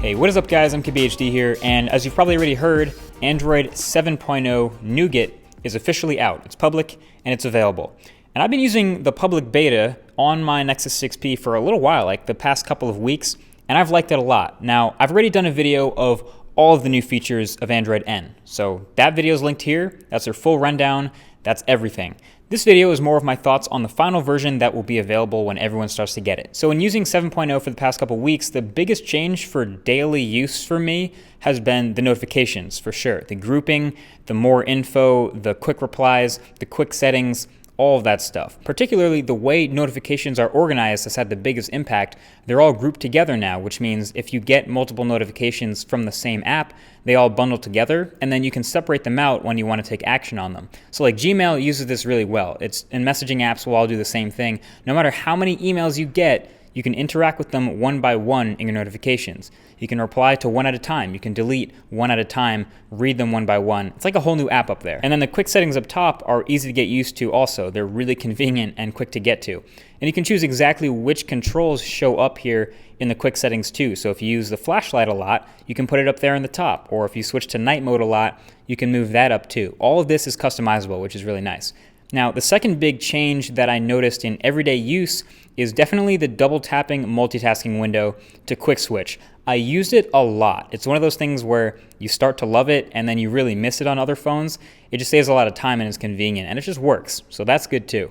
Hey, what is up guys? I'm KBHD here, and as you've probably already heard, Android 7.0 Nougat is officially out. It's public and it's available. And I've been using the public beta on my Nexus 6P for a little while, like the past couple of weeks, and I've liked it a lot. Now, I've already done a video of all of the new features of Android N. So that video is linked here. That's their full rundown. That's everything. This video is more of my thoughts on the final version that will be available when everyone starts to get it. So in using 7.0 for the past couple weeks, the biggest change for daily use for me has been the notifications, for sure. The grouping, the more info, the quick replies, the quick settings, all of that stuff. Particularly the way notifications are organized has had the biggest impact. They're all grouped together now, which means if you get multiple notifications from the same app, they all bundle together, and then you can separate them out when you want to take action on them. So like Gmail uses this really well. It's in messaging apps will all do the same thing. No matter how many emails you get, you can interact with them one by one in your notifications. You can reply to one at a time. You can delete one at a time, read them one by one. It's like a whole new app up there. And then the quick settings up top are easy to get used to also. They're really convenient and quick to get to. And you can choose exactly which controls show up here in the quick settings too. So if you use the flashlight a lot, you can put it up there in the top. Or if you switch to night mode a lot, you can move that up too. All of this is customizable, which is really nice. Now, the second big change that I noticed in everyday use is definitely the double tapping multitasking window to quick switch. I used it a lot. It's one of those things where you start to love it and then you really miss it on other phones. It just saves a lot of time and is convenient, and it just works. So that's good too.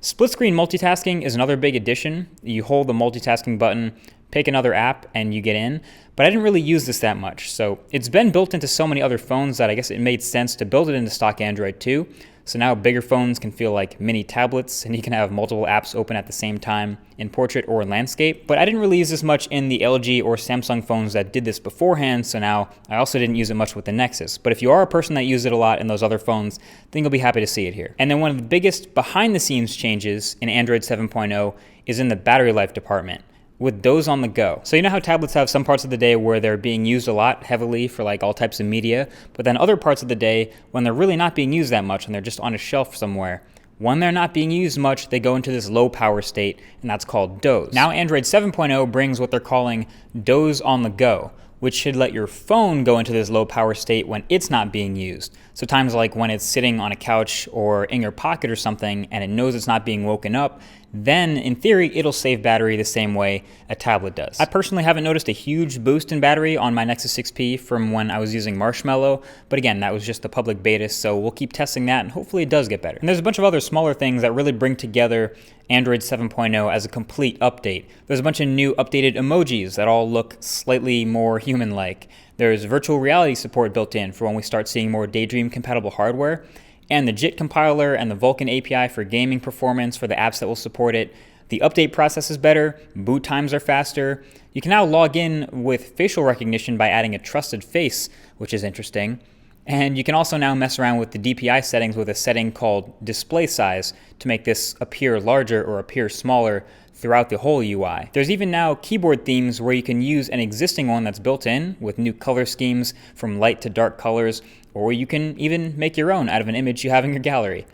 Split screen multitasking is another big addition. You hold the multitasking button, pick another app, and you get in. But I didn't really use this that much. So it's been built into so many other phones that I guess it made sense to build it into stock Android too. So now bigger phones can feel like mini tablets, and you can have multiple apps open at the same time in portrait or in landscape. But I didn't really use this much in the LG or Samsung phones that did this beforehand, so now I also didn't use it much with the Nexus. But if you are a person that used it a lot in those other phones, then you'll be happy to see it here. And then one of the biggest behind the scenes changes in Android 7.0 is in the battery life department, with those on the go. So you know how tablets have some parts of the day where they're being used a lot heavily for like all types of media, but then other parts of the day when they're really not being used that much and they're just on a shelf somewhere. When they're not being used much, they go into this low power state, and that's called doze. Now Android 7.0 brings what they're calling doze on the go, which should let your phone go into this low power state when it's not being used. So times like when it's sitting on a couch or in your pocket or something and it knows it's not being woken up, then in theory, it'll save battery the same way a tablet does. I personally haven't noticed a huge boost in battery on my Nexus 6P from when I was using Marshmallow, but again, that was just the public beta, so we'll keep testing that and hopefully it does get better. And there's a bunch of other smaller things that really bring together Android 7.0 as a complete update. There's a bunch of new updated emojis that all look slightly more human-like. There's virtual reality support built in for when we start seeing more Daydream-compatible hardware, and the JIT compiler and the Vulkan API for gaming performance for the apps that will support it. The update process is better, boot times are faster. You can now log in with facial recognition by adding a trusted face, which is interesting. And you can also now mess around with the DPI settings with a setting called display size to make this appear larger or appear smaller throughout the whole UI. There's even now keyboard themes where you can use an existing one that's built in with new color schemes from light to dark colors, or you can even make your own out of an image you have in your gallery.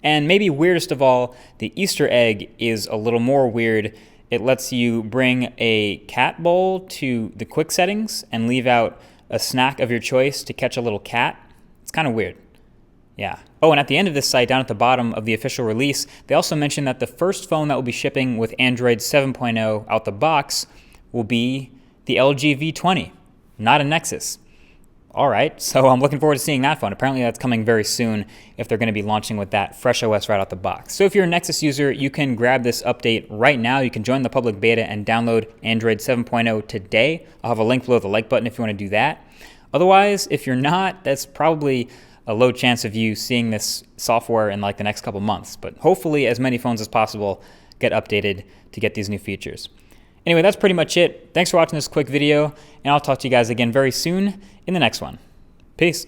And maybe weirdest of all, the Easter egg is a little more weird. It lets you bring a cat bowl to the quick settings and leave out a snack of your choice to catch a little cat. It's kind of weird. Yeah. Oh, and at the end of this site, down at the bottom of the official release, they also mentioned that the first phone that will be shipping with Android 7.0 out the box will be the LG V20, not a Nexus. All right, so I'm looking forward to seeing that phone. Apparently that's coming very soon if they're going to be launching with that fresh OS right out the box. So if you're a Nexus user, you can grab this update right now. You can join the public beta and download Android 7.0 today. I'll have a link below the like button if you want to do that. Otherwise, if you're not, that's probably a low chance of you seeing this software in like the next couple months. But hopefully as many phones as possible get updated to get these new features. Anyway, that's pretty much it. Thanks for watching this quick video, and I'll talk to you guys again very soon in the next one. Peace.